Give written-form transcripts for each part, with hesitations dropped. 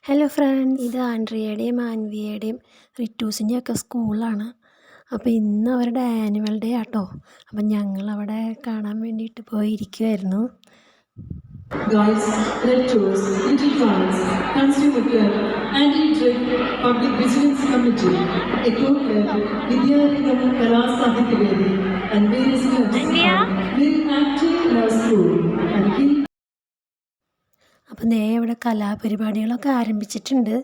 Hello friends, ഇത് ആൻഡ്രിയയുടെയും ആൻവിയയുടെയും റിറ്റൂസിൻ്റെയും ഒക്കെ സ്കൂളാണ്. അപ്പോൾ ഇന്ന് അവരുടെ ആനുവൽ ഡേ ആട്ടോ. അപ്പം ഞങ്ങളവിടെ കാണാൻ വേണ്ടിയിട്ട് പോയിരിക്കുമായിരുന്നു. Guides, lectures, little trials, consumer care, anti-drug, public vigilance committee, eco care, Vidyaritham Kalasahitya and various clubs are very active in our school and we. അപ്പം ഇവിടെ കലാപരിപാടികളൊക്കെ ആരംഭിച്ചിട്ടുണ്ട്.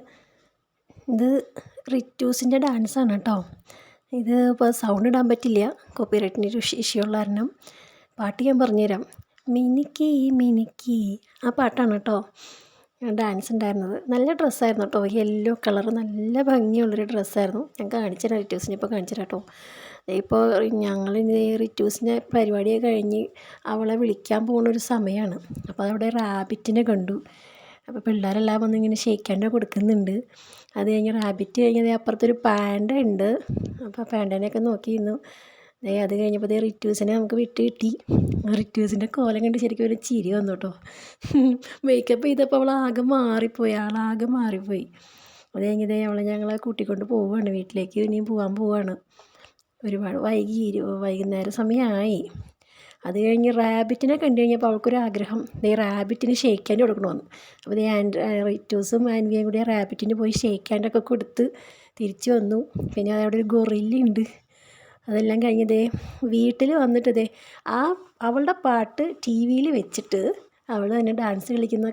ഇത് റിറ്റൂസിൻ്റെ ഡാൻസാണ് കേട്ടോ. ഇത് ഇപ്പോൾ സൗണ്ട് ഇടാൻ പറ്റില്ല, കോപ്പിറൈറ്റിൻ്റെ ഒരു ഇഷ്യൂ ഉള്ള കാരണം. പാട്ട് ഞാൻ പറഞ്ഞുതരാം. മിനുക്കി മിനുക്കി, ആ പാട്ടാണ് കേട്ടോ ഡാൻസ് ഉണ്ടായിരുന്നത്. നല്ല ഡ്രസ്സായിരുന്നു കേട്ടോ, യെല്ലോ കളർ, നല്ല ഭംഗിയുള്ളൊരു ഡ്രസ്സായിരുന്നു. ഞാൻ കാണിച്ചു തരാം, റിറ്റൂസിനെ ഇപ്പോൾ കാണിച്ചു തരാം കേട്ടോ. ഇപ്പോൾ ഞങ്ങളിത് റിറ്റൂസിൻ്റെ പരിപാടിയൊക്കെ കഴിഞ്ഞ് അവളെ വിളിക്കാൻ പോകുന്നൊരു സമയമാണ്. അപ്പോൾ അവിടെ റാബിറ്റിനെ കണ്ടു. അപ്പോൾ പിള്ളേരെല്ലാം വന്നിങ്ങനെ ഷെയ്ക്കാൻ്റെ കൊടുക്കുന്നുണ്ട്. അത് കഴിഞ്ഞ് റാബിറ്റ് കഴിഞ്ഞത് അപ്പുറത്തൊരു പാൻഡ ഉണ്ട്. അപ്പോൾ പാൻഡേനെയൊക്കെ നോക്കിയിരുന്നു. അത് കഴിഞ്ഞപ്പോൾ റിറ്റൂസിനെ നമുക്ക് വിട്ട് കിട്ടി. റിറ്റൂസിൻ്റെ കോലം കണ്ട് ശരിക്കും ഒരു ചിരി വന്നു കേട്ടോ. മേക്കപ്പ് ചെയ്തപ്പോൾ ആളാകെ മാറിപ്പോയി. അത് കഴിഞ്ഞതേ ഞങ്ങളെ കൂട്ടിക്കൊണ്ട് പോവുകയാണ് വീട്ടിലേക്ക്. ഇനിയും പോകാൻ പോവുകയാണ്. ഒരുപാട് വൈകുന്നേരം സമയമായി. അത് കഴിഞ്ഞ് റാബിറ്റിനെ കണ്ടു കഴിഞ്ഞപ്പോൾ അവൾക്കൊരാഗ്രഹം, റാബിറ്റിന് ഷേക്ക് ഹാൻഡ് കൊടുക്കണമെന്ന്. അപ്പോൾ റിറ്റൂസും ആൻവിയും കൂടി റാബിറ്റിന് പോയി ഷേക്ക് ഹാൻഡൊക്കെ കൊടുത്ത് തിരിച്ചു വന്നു. പിന്നെ അവിടെ ഒരു ഗൊറില്ലയുണ്ട്. അതെല്ലാം കഴിഞ്ഞ് വീട്ടിൽ വന്നിട്ട് അവളുടെ പാട്ട് ടി വിയിൽ വെച്ചിട്ട് അവൾ തന്നെ ഡാൻസ് കളിക്കുന്ന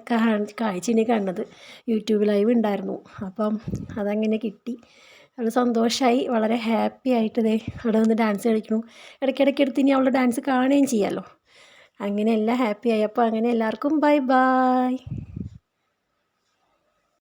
കാഴ്ചയാണ് കണ്ടത്. യൂട്യൂബ് ലൈവ് ഉണ്ടായിരുന്നു. അപ്പം അതങ്ങനെ കിട്ടി. അവൾ സന്തോഷമായി, വളരെ ഹാപ്പി ആയിട്ട് അവിടെ വന്ന് ഡാൻസ് കളിക്കുന്നു. ഇടയ്ക്കിടയ്ക്ക് എടുത്ത് ഇനി അവളുടെ ഡാൻസ് കാണുകയും ചെയ്യാമല്ലോ. അങ്ങനെ എല്ലാം ഹാപ്പിയായി. അപ്പോൾ അങ്ങനെ എല്ലാവർക്കും ബൈ ബൈ.